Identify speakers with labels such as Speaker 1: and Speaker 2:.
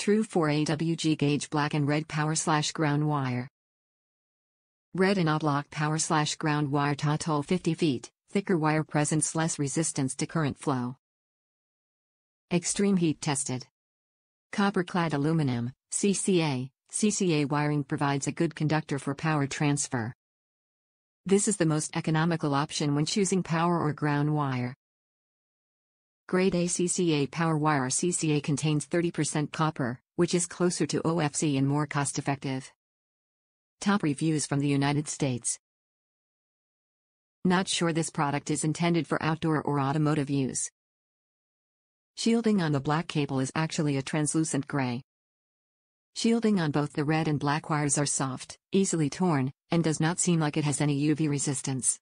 Speaker 1: True for AWG gauge black and red power / ground wire. Red&ABLAck Power / ground WireTATOL 50 feet, thicker wire presents less resistance to current flow. Extreme heat tested. Copper-clad aluminum, CCA. CCA wiring provides a good conductor for power transfer. This is the most economical option when choosing power or ground wire. Grade A CCA power wire. CCA contains 30% copper, which is closer to OFC and more cost-effective. Top reviews from the United States. Not sure this product is intended for outdoor or automotive use. Shielding on the black cable is actually a translucent gray. Shielding on both the red and black wires are soft, easily torn, and does not seem like it has any UV resistance.